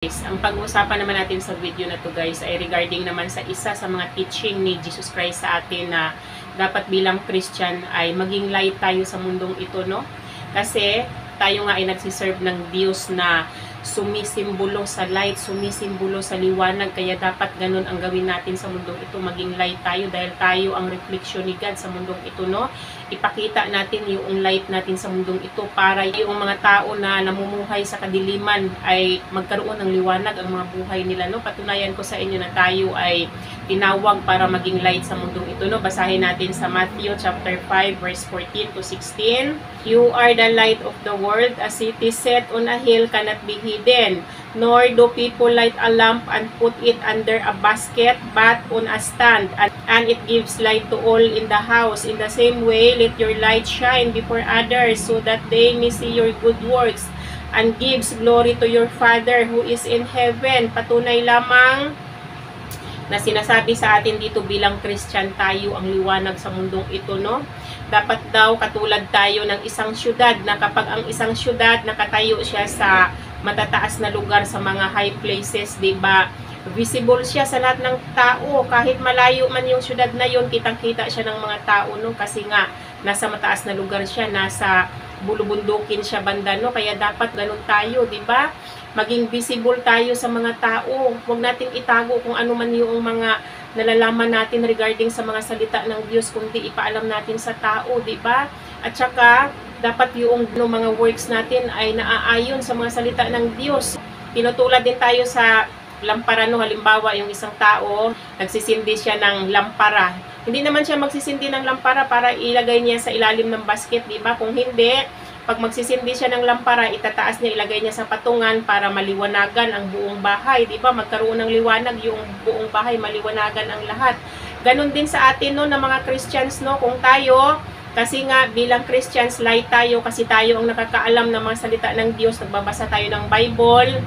Ang pag-uusapan naman natin sa video na to guys ay regarding naman sa isa sa mga teaching ni Jesus Christ sa atin na dapat bilang Christian ay maging light tayo sa mundong ito, no? Kasi tayo nga ay nagsiserve ng Diyos na sumisimbolo sa light, sumisimbolo sa liwanag, kaya dapat ganun ang gawin natin sa mundong ito, maging light tayo dahil tayo ang reflection ni God sa mundong ito, no? Ipakita natin yung light natin sa mundong ito para yung mga tao na namumuhay sa kadiliman ay magkaroon ng liwanag ang mga buhay nila, no? Patunayan ko sa inyo na tayo ay tinawag para maging light sa mundong ito, no? Basahin natin sa Matthew chapter 5 verse 14 to 16. You are the light of the world. A city set on a hill cannot be hidden, nor do people light a lamp and put it under a basket, but on a stand, and it gives light to all in the house. In the same way, let your light shine before others, so that they may see your good works and gives glory to your Father who is in heaven. Patunay lamang na sinasabi sa atin dito bilang Christian, tayo ang liwanag sa mundong ito, no? Dapat daw katulad tayo ng isang syudad na kapag ang isang syudad nakatayo siya sa matataas na lugar, sa mga high places, 'di ba? Visible siya sa lahat ng tao, kahit malayo man yung syudad na yon, kitang-kita siya ng mga tao, no? Kasi nga nasa mataas na lugar siya, nasa bulubundukin siya banda, no? Kaya dapat ganun tayo, 'di ba? Maging visible tayo sa mga tao. Huwag nating itago kung ano man yung mga nalalaman natin regarding sa mga salita ng Diyos, kundi ipaalam natin sa tao, 'di ba? At saka dapat yung mga works natin ay naaayon sa mga salita ng Diyos. Tinutulad din tayo sa lampara, no? Halimbawa, yung isang tao, nagsisindi siya ng lampara. Hindi naman siya magsisindi ng lampara para ilagay niya sa ilalim ng basket, 'di ba? Kung hindi, pag magsisindi siya ng lampara, itataas niya, ilagay niya sa patungan para maliwanagan ang buong bahay, 'di ba? Magkaroon ng liwanag yung buong bahay, maliwanagan ang lahat. Ganon din sa atin, no, na mga Christians, no, kung tayo, kasi nga bilang Christians, light tayo kasi tayo ang nakakaalam ng mga salita ng Diyos, nagbabasa tayo ng Bible.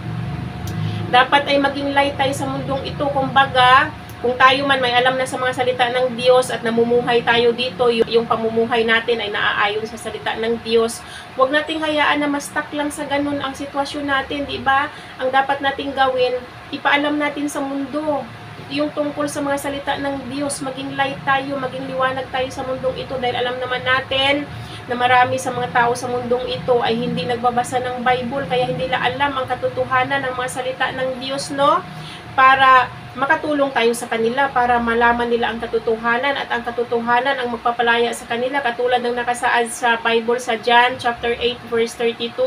Dapat ay maging light tayo sa mundong ito. Kumbaga, kung tayo man may alam na sa mga salita ng Diyos at namumuhay tayo dito, yung pamumuhay natin ay naaayon sa salita ng Diyos, huwag nating hayaan na ma-stuck lang sa ganun ang sitwasyon natin, di ba? Ang dapat nating gawin, ipaalam natin sa mundo yung tungkol sa mga salita ng Diyos, maging light tayo, maging liwanag tayo sa mundong ito, dahil alam naman natin na marami sa mga tao sa mundong ito ay hindi nagbabasa ng Bible, kaya hindi nila alam ang katotohanan ng mga salita ng Diyos, no? Para makatulong tayo sa kanila, para malaman nila ang katotohanan, at ang katotohanan ang magpapalaya sa kanila, katulad ng nakasaad sa Bible sa John chapter 8 verse 32,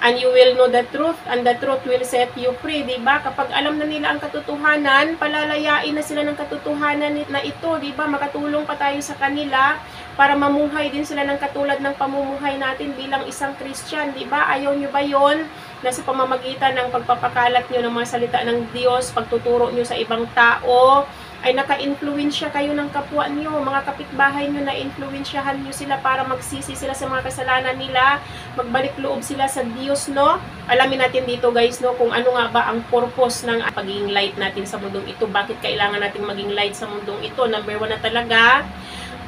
and you will know the truth and the truth will set you free, diba? Kapag alam na nila ang katotohanan, palalayain na sila ng katotohanan na ito, diba? Makatulong pa tayo sa kanila para mamuhay din sila ng katulad ng pamumuhay natin bilang isang Christian, diba? Ayaw nyo ba yon? Na sa pamamagitan ng pagpapakalat nyo ng mga salita ng Diyos, pagtuturo nyo sa ibang tao, ay naka-influensya kayo ng kapwa nyo, mga kapitbahay nyo, na-influensyahan nyo sila para magsisi sila sa mga kasalanan nila, magbalik loob sila sa Diyos, no? Alamin natin dito guys, no, kung ano nga ba ang purpose ng pagiging light natin sa mundong ito. Bakit kailangan natin maging light sa mundong ito? Number 1 na talaga,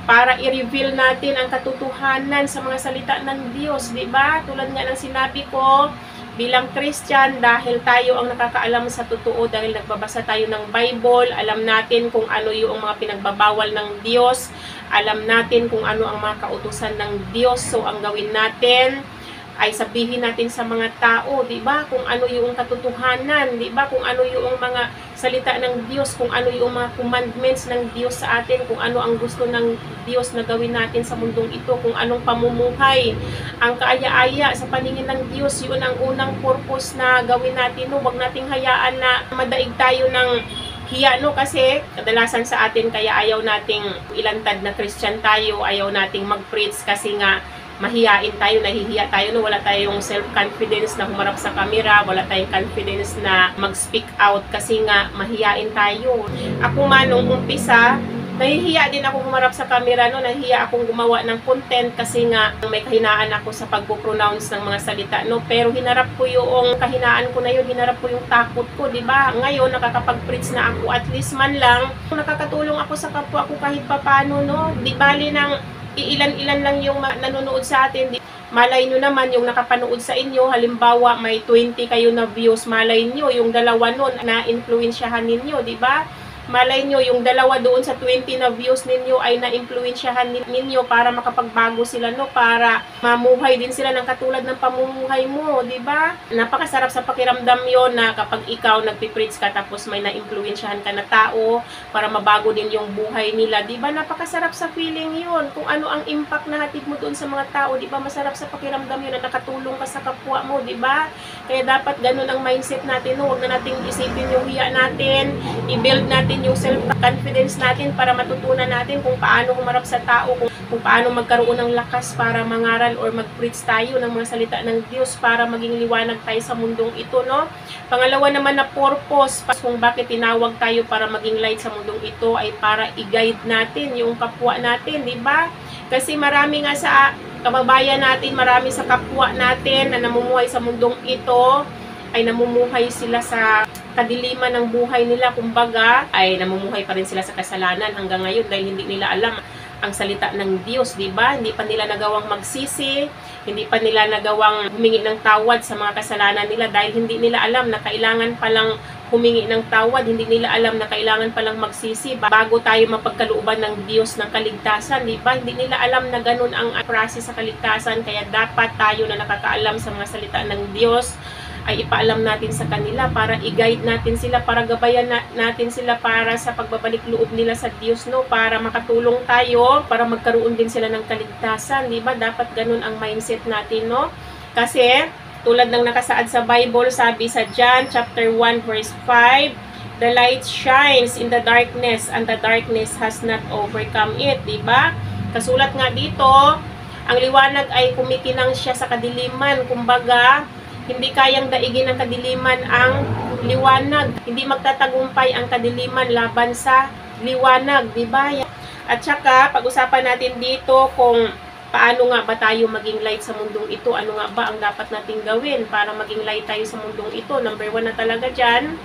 para i-reveal natin ang katotohanan sa mga salita ng Diyos, di ba? Tulad nga ng sinabi ko, bilang Christian, dahil tayo ang nakakaalam sa totoo, dahil nagbabasa tayo ng Bible, alam natin kung ano yung mga pinagbabawal ng Diyos, alam natin kung ano ang mga kautusan ng Diyos. So, ang gawin natin ay sabihin natin sa mga tao, di ba? Kung ano yung katotohanan, di ba? Kung ano yung mga salita ng Diyos, kung ano yung mga commandments ng Diyos sa atin, kung ano ang gusto ng Diyos na gawin natin sa mundong ito, kung anong pamumuhay ang kaaya-aya sa paningin ng Diyos. Yun ang unang purpose na gawin natin, no? Huwag nating hayaan na madaig tayo ng hiya, no? Kasi kadalasan sa atin, kaya ayaw nating ilantad na Christian tayo, ayaw nating mag-preach kasi nga mahiyain tayo, nahihiya tayo, no? Wala tayong self-confidence na humarap sa camera, wala tayong confidence na mag-speak out kasi nga mahiyain tayo. Ako man, nung umpisa, nahihiya din ako humarap sa camera, no? Nahihiya akong gumawa ng content kasi nga may kahinaan ako sa pagpo-pronounce ng mga salita, no? Pero hinarap ko yung kahinaan ko na yun, hinarap ko yung takot ko, di ba? Ngayon, nakakapag-preach na ako, at least man lang, nakakatulong ako sa kapwa ko kahit papano, no? Di bali ng iilan-ilan lang yung nanonood sa atin, malay nyo naman yung nakapanood sa inyo, halimbawa may 20 kayo na views, malay nyo yung dalawa nun na-influensyahan ninyo, di ba? Malay nyo, yung dalawa doon sa 20 na views ninyo ay na-influensyahan ninyo para makapagbago sila, no? Para mamuhay din sila ng katulad ng pamumuhay mo, di ba? Napakasarap sa pakiramdam yon na kapag ikaw nagpipreach ka tapos may na-influensyahan ka na tao para mabago din yung buhay nila, di ba? Napakasarap sa feeling yon. Kung ano ang impact na hatid mo doon sa mga tao, di ba? Masarap sa pakiramdam yun na nakatulong ka sa kapwa mo, di ba? Kaya dapat ganun ang mindset natin, no? Huwag na nating isipin yung hiya natin, i-build natin yung self-confidence natin para matutunan natin kung paano humarap sa tao, kung paano magkaroon ng lakas para mangaral or mag-preach tayo ng mga salita ng Diyos para maging liwanag tayo sa mundong ito, no? Pangalawa naman na purpose, kung bakit tinawag tayo para maging light sa mundong ito ay para i-guide natin yung kapwa natin, di ba? Kasi marami nga sa kababayan natin, marami sa kapwa natin na namumuhay sa mundong ito ay namumuhay sila sa kadiliman ng buhay nila, kumbaga ay namumuhay pa rin sila sa kasalanan hanggang ngayon dahil hindi nila alam ang salita ng Diyos, di ba? Hindi pa nila nagawang magsisi, hindi pa nila nagawang humingi ng tawad sa mga kasalanan nila dahil hindi nila alam na kailangan palang humingi ng tawad, hindi nila alam na kailangan palang magsisi bago tayo mapagkalooban ng Diyos ng kaligtasan, di ba? Hindi nila alam na ganun ang process sa kaligtasan, kaya dapat tayo na nakakaalam sa mga salita ng Diyos ay ipaalam natin sa kanila para i-guide natin sila, para gabayan natin sila para sa pagbabalik loob nila sa Diyos, no? Para makatulong tayo, para magkaroon din sila ng kaligtasan, di ba? Dapat ganun ang mindset natin, no? Kasi, tulad ng nakasaad sa Bible, sabi sa John chapter 1 verse 5, the light shines in the darkness and the darkness has not overcome it, di ba? Kasulat nga dito, ang liwanag ay kumikinang siya sa kadiliman, kumbaga, hindi kayang daigin ng kadiliman ang liwanag. Hindi magtatagumpay ang kadiliman laban sa liwanag, di ba? At saka, pag-usapan natin dito kung paano nga ba tayo maging light sa mundong ito. Ano nga ba ang dapat nating gawin para maging light tayo sa mundong ito? Number 1 na talaga dyan,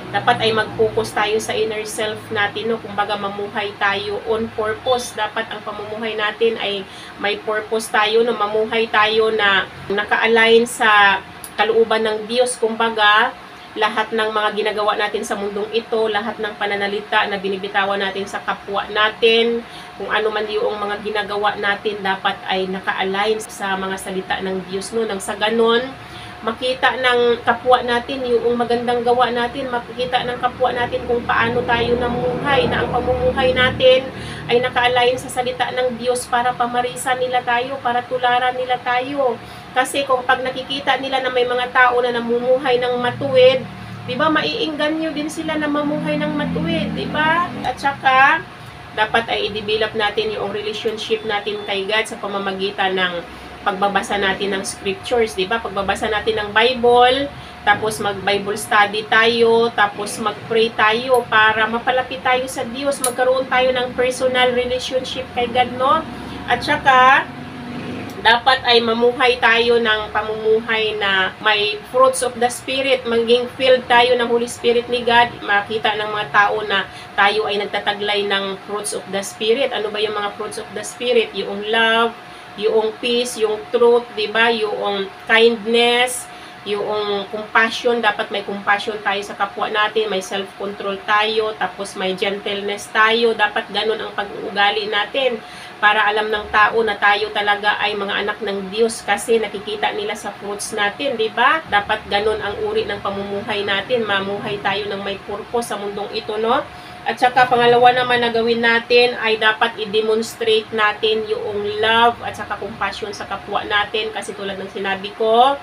dapat ay mag-focus tayo sa inner self natin, no? Kumbaga mamuhay tayo on purpose. Dapat ang pamumuhay natin ay may purpose tayo, no? Mamuhay tayo na naka-align sa kalooban ng Diyos. Kumbaga, lahat ng mga ginagawa natin sa mundong ito, lahat ng pananalita na binibitawan natin sa kapwa natin, kung ano man yung mga ginagawa natin, dapat ay naka-align sa mga salita ng Diyos, no? Nang sa ganon, makita ng kapwa natin yung magandang gawa natin, makikita ng kapwa natin kung paano tayo namuhay, na ang pamumuhay natin ay naka-align sa salita ng Diyos para pamarisan nila tayo, para tularan nila tayo. Kasi kung pag nakikita nila na may mga tao na namumuhay ng matuwid, di ba, maiingganyo din sila na mamuhay ng matuwid, di ba? At saka, dapat ay i-develop natin yung relationship natin kay God sa pamamagitan ng pagbabasa natin ng scriptures, di ba? Pagbabasa natin ng Bible, tapos mag-Bible study tayo, tapos mag-pray tayo para mapalapit tayo sa Diyos, magkaroon tayo ng personal relationship kay God, no? At saka, dapat ay mamuhay tayo ng pamumuhay na may fruits of the Spirit, maging filled tayo ng Holy Spirit ni God, makita ng mga tao na tayo ay nagtataglay ng fruits of the Spirit. Ano ba yung mga fruits of the Spirit? Yung love, yung peace, yung truth, di ba? Yung kindness, yung compassion, dapat may compassion tayo sa kapwa natin, may self-control tayo, tapos may gentleness tayo, dapat ganun ang pag-uugali natin para alam ng tao na tayo talaga ay mga anak ng Diyos kasi nakikita nila sa fruits natin, di ba? Dapat ganun ang uri ng pamumuhay natin, mamuhay tayo ng may purpose sa mundong ito, no? At saka pangalawa naman na gawin natin ay dapat i-demonstrate natin yung love at saka compassion sa kapwa natin kasi tulad ng sinabi ko,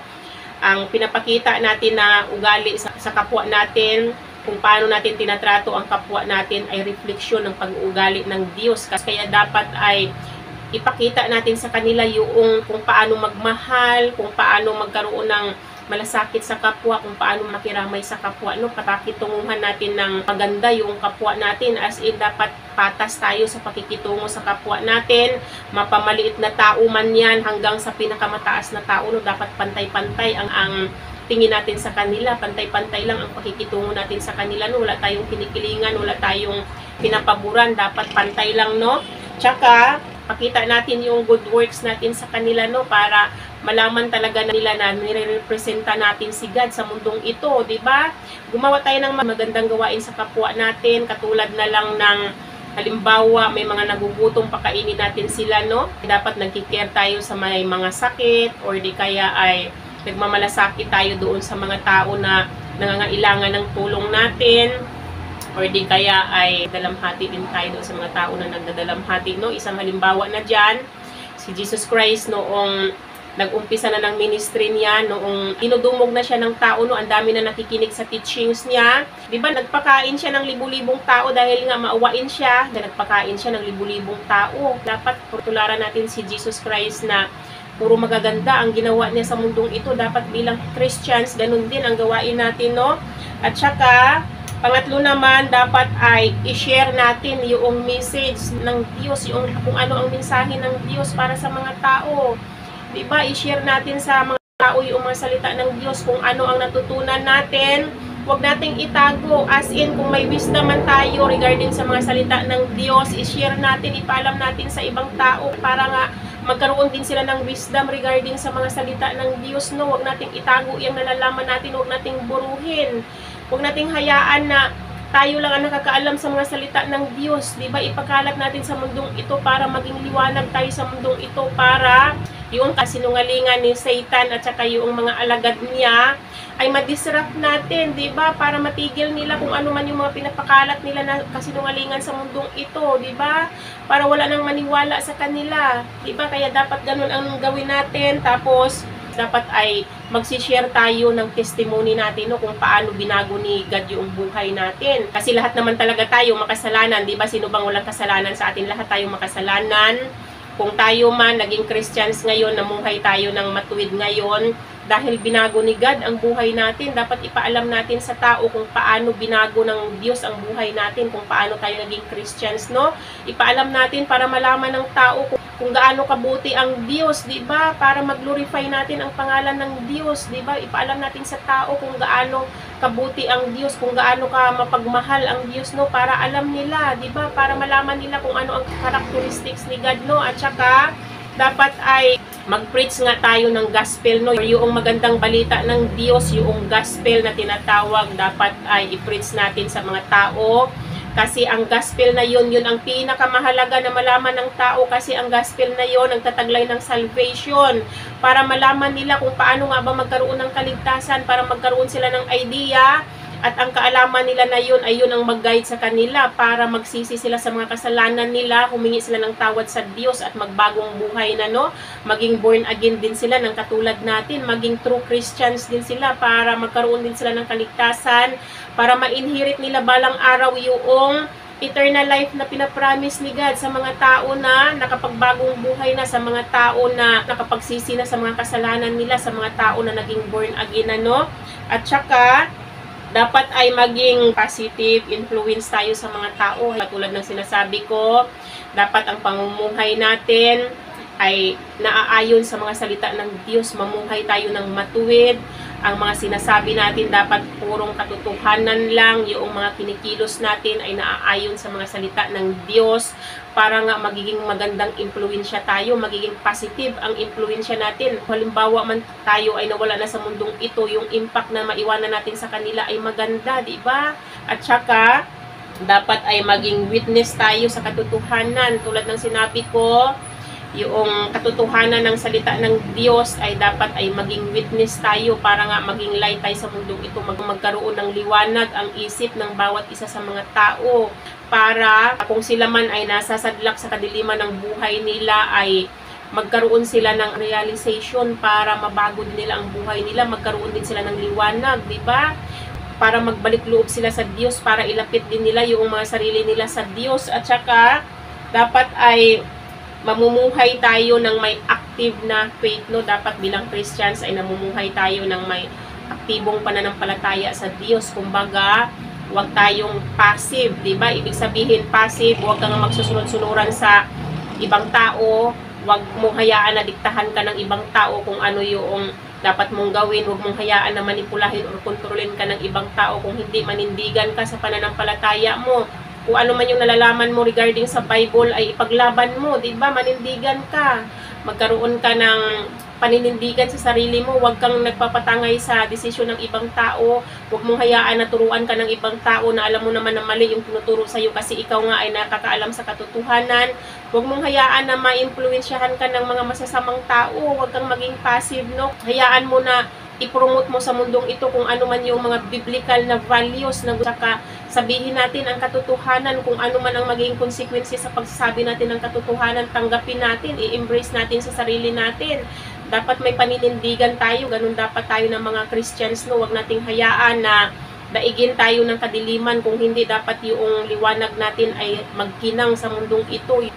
ang pinapakita natin na ugali sa kapwa natin, kung paano natin tinatrato ang kapwa natin ay refleksyon ng pag-uugali ng Diyos. Kaya dapat ay ipakita natin sa kanila yung kung paano magmahal, kung paano magkaroon ng malasakit sa kapwa, kung paano makiramay sa kapwa, no? Pakikitunguhan natin ng maganda yung kapwa natin, as in dapat patas tayo sa pakikitungo sa kapwa natin, mapamaliit na tao man yan hanggang sa pinakamataas na tao, no? Dapat pantay-pantay ang tingin natin sa kanila, pantay-pantay lang ang pakikitungo natin sa kanila, no? Wala tayong kinikilingan, wala tayong pinapaburan, dapat pantay lang, no? Tsaka pakita natin yung good works natin sa kanila, no, para malaman talaga nila na nire-representa natin si God sa mundong ito, di ba? Gumawa tayo ng magandang gawain sa kapwa natin, katulad na lang ng halimbawa, may mga nagugutom, pakainin natin sila, no? Dapat nagki-care tayo sa may mga sakit, or di kaya ay nagmamalasakit tayo doon sa mga tao na nangangailangan ng tulong natin, or di kaya ay dalamhati din tayo doon sa mga tao na nagdadalamhati, no? Isang halimbawa na dyan, si Jesus Christ noong nag-umpisa na ng ministry niya, noong dinudumog na siya ng tao, no, ang dami na nakikinig sa teachings niya. Di ba, nagpakain siya ng libu-libong tao dahil nga maawain siya, nagpakain siya ng libu-libong tao. Dapat tularan natin si Jesus Christ na puro magaganda ang ginawa niya sa mundong ito. Dapat bilang Christians, ganun din ang gawain natin, no? At saka, pangatlo naman, dapat ay i-share natin yung message ng Diyos, yung kung ano ang mensahe ng Diyos para sa mga tao. Diba, i-share natin sa mga tao yung mga salita ng Diyos, kung ano ang natutunan natin. Huwag nating itago, as in, kung may wisdom man tayo regarding sa mga salita ng Diyos, i-share natin, ipaalam natin sa ibang tao, para nga magkaroon din sila ng wisdom regarding sa mga salita ng Diyos, no? Huwag nating itago yung nalalaman natin, huwag nating buruhin. Huwag nating hayaan na tayo lang ang nakakaalam sa mga salita ng Diyos. Diba? Ipakalat natin sa mundong ito para maging liwanag tayo sa mundong ito, para yung kasinungalingan ni Satan at saka yung mga alagad niya ay madisrupt natin, diba? Para matigil nila kung ano man yung mga pinapakalat nila na kasinungalingan sa mundong ito, diba? Para wala nang maniwala sa kanila, diba? Kaya dapat ganun ang gawin natin. Tapos dapat ay magsishare tayo ng testimony natin, no, kung paano binago ni God yung buhay natin. Kasi lahat naman talaga tayo makasalanan, di ba? Sino bang walang kasalanan sa atin? Lahat tayo makasalanan. Kung tayo man naging Christians ngayon, namuhay tayo ng matuwid ngayon, dahil binago ni God ang buhay natin, dapat ipaalam natin sa tao kung paano binago ng Diyos ang buhay natin, kung paano tayo naging Christians, no? Ipaalam natin para malaman ng tao kung gaano kabuti ang Diyos, di ba? Para mag-glorify natin ang pangalan ng Diyos, di ba? Ipaalam natin sa tao kung gaano kabuti ang Diyos, kung gaano ka mapagmahal ang Diyos, no? Para alam nila, di ba? Para malaman nila kung ano ang characteristics ni God, no? At saka dapat ay mag-preach nga tayo ng gospel, no? Yung magandang balita ng Diyos, yung gospel na tinatawag, dapat ay i-preach natin sa mga tao. Kasi ang gospel na yun ang pinakamahalaga na malaman ng tao, kasi ang gospel na yun ang tataglay ng salvation. Para malaman nila kung paano nga ba magkaroon ng kaligtasan, para magkaroon sila ng idea. At ang kaalaman nila na yun ay yun ang mag-guide sa kanila para magsisi sila sa mga kasalanan nila, humingi sila ng tawad sa Diyos at magbagong buhay na, no? Maging born again din sila ng katulad natin, maging true Christians din sila para magkaroon din sila ng kaligtasan, para ma-inherit nila balang araw yung eternal life na pinapromise ni God sa mga tao na nakapagbagong buhay na, sa mga tao na nakapagsisi na sa mga kasalanan nila, sa mga tao na naging born again na, no? At saka dapat ay maging positive influence tayo sa mga tao. Katulad ng sinasabi ko, dapat ang pamumuhay natin ay naaayon sa mga salita ng Diyos. Mamuhay tayo ng matuwid. Ang mga sinasabi natin dapat purong katotohanan lang. Yung mga kinikilos natin ay naaayon sa mga salita ng Diyos, para nga magiging magandang impluwensya tayo, magiging positive ang impluwensya natin. Halimbawa man tayo ay nawala na sa mundong ito, yung impact na maiwanan natin sa kanila ay maganda, di ba? At saka dapat ay maging witness tayo sa katotohanan. Tulad ng sinabi ko, yung katotohanan ng salita ng Diyos ay dapat ay maging witness tayo, para nga maging light tayo sa mundong ito, magkaroon ng liwanag ang isip ng bawat isa sa mga tao, para kung sila man ay nasasadlak sa kadiliman ng buhay nila ay magkaroon sila ng realization, para mabago din nila ang buhay nila, magkaroon din sila ng liwanag, di ba? Para magbalik loob sila sa Diyos, para ilapit din nila yung mga sarili nila sa Diyos. At saka dapat ay mamumuhay tayo ng may active na faith, no? Dapat bilang Christians ay namumuhay tayo ng may aktibong pananampalataya sa Diyos. Kumbaga, huwag tayong passive, di ba? Ibig sabihin passive, huwag kang magsusunod-sunuran sa ibang tao, huwag mong hayaan na diktahan ka ng ibang tao kung ano yung dapat mong gawin, huwag mong hayaan na manipulahin o kontrolin ka ng ibang tao. Kung hindi, manindigan ka sa pananampalataya mo. kung ano man yung nalalaman mo regarding sa Bible ay ipaglaban mo, 'di ba? Manindigan ka. Magkaroon ka ng paninindigan sa sarili mo. Huwag kang nagpapatangay sa desisyon ng ibang tao. Huwag mong hayaan na turuan ka ng ibang tao na alam mo naman na mali yung tinuturo sa iyo kasi ikaw nga ay nakakaalam sa katotohanan. Huwag mong hayaan na ma-influensyahan ka ng mga masasamang tao. Huwag kang maging passive, no? Hayaan mo na i-promote mo sa mundong ito kung ano man yung mga biblical na values na saka sabihin natin ang katotohanan, kung ano man ang maging consequences sa pagsasabi natin ng katotohanan, tanggapin natin, i-embrace natin sa sarili natin. Dapat may paninindigan tayo, ganun dapat tayo ng mga Christians, no? Huwag nating hayaan na daigin tayo ng kadiliman, kung hindi dapat yung liwanag natin ay magkinang sa mundong ito.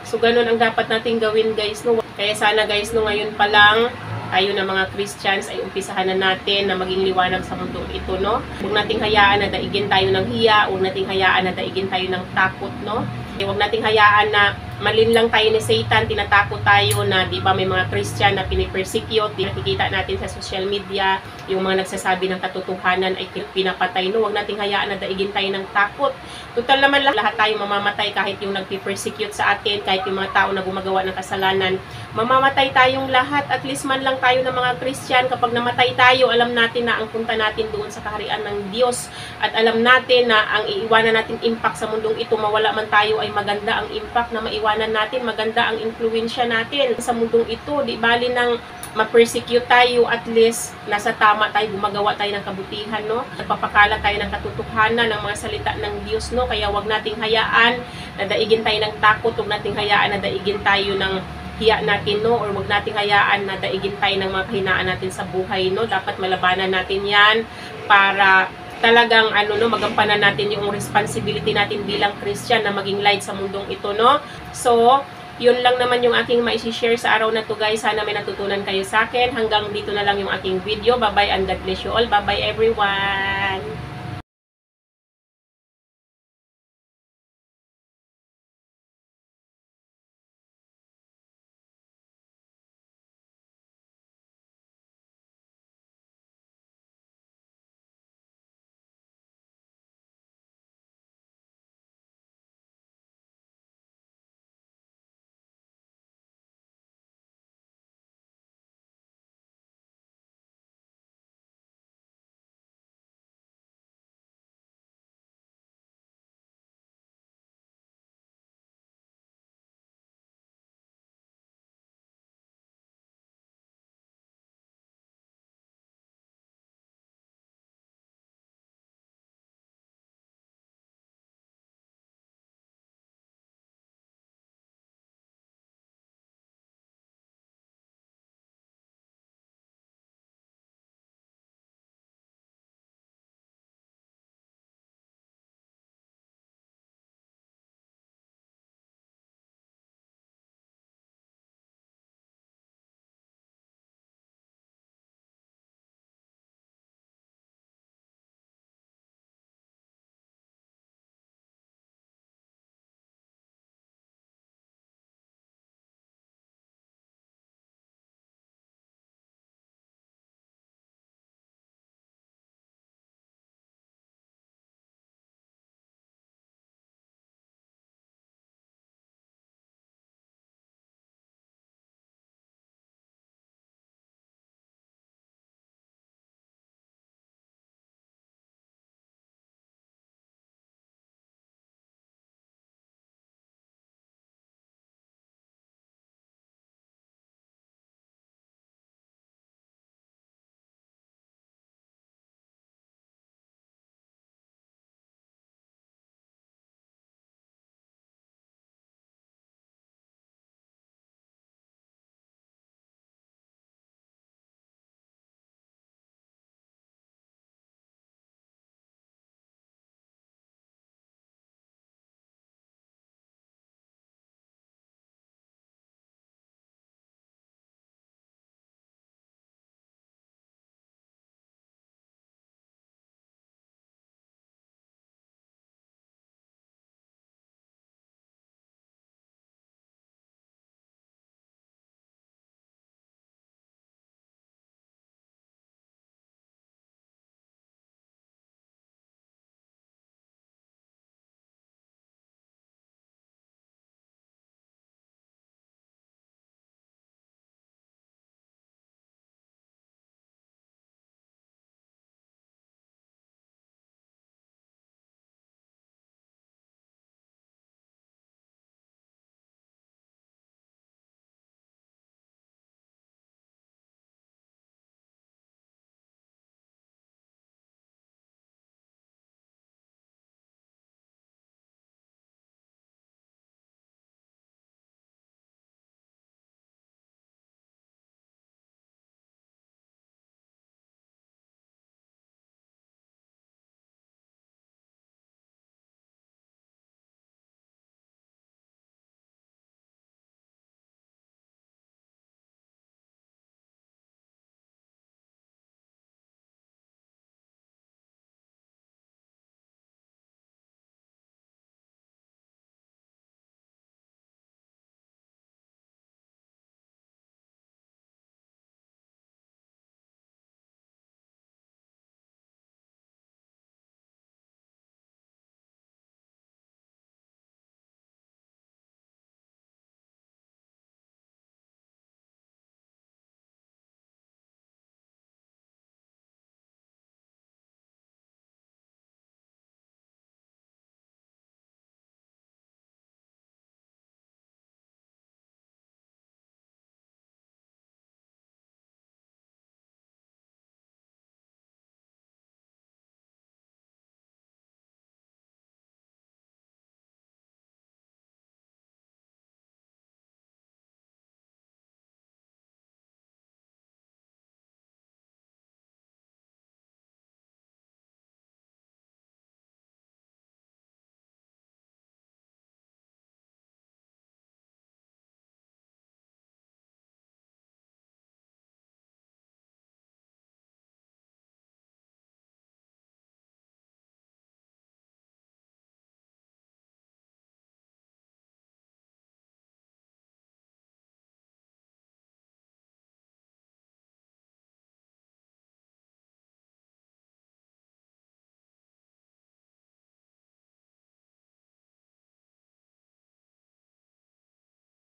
So ganun ang dapat nating gawin, guys, no? Kaya sana, guys, no, ngayon pa lang tayo na mga Christians ay umpisahan na natin na maging liwanag sa mundong ito, no? Huwag nating hayaan na daigin tayo ng hiya, huwag nating hayaan na daigin tayo ng takot, no? Huwag nating hayaan na malinlang tayo ni Satan, tinatakot tayo na, di ba, may mga Christian na pinipersecute, nakikita natin sa social media, yung mga nagsasabi ng katotohanan ay pinapatay, no? Huwag nating hayaan na daigin tayo ng takot. Total naman lahat tayo mamamatay, kahit yung nagpipersecute sa atin, kahit yung mga tao na gumagawa ng kasalanan, mamamatay tayong lahat. At least man lang tayo ng mga Christian, kapag namatay tayo, alam natin na ang punta natin doon sa kaharian ng Diyos, at alam natin na ang iiwanan natin impact sa mundong ito, mawala man tayo, ay maganda ang impact na maiwanan natin, maganda ang influensya natin sa mundong ito. Di bali nang ma-persecute tayo, at least nasa tama tayo, gumagawa tayo ng kabutihan, no? Nagpapakala tayo ng katotohanan ng mga salita ng Diyos, no? Kaya wag nating hayaan na daigin tayo ng takot, wag nating hayaan na daigin tayo ng hiya natin, no? Or wag nating hayaan na daigin tayo ng mga kahinaan natin sa buhay, no? Dapat malabanan natin yan para talagang no, magampanan natin yung responsibility natin bilang Christian na maging light sa mundong ito, no? So, yun lang naman yung aking ma-share sa araw na to, guys. Sana may natutunan kayo sa akin. Hanggang dito na lang yung aking video. Bye-bye and God bless you all. Bye-bye everyone!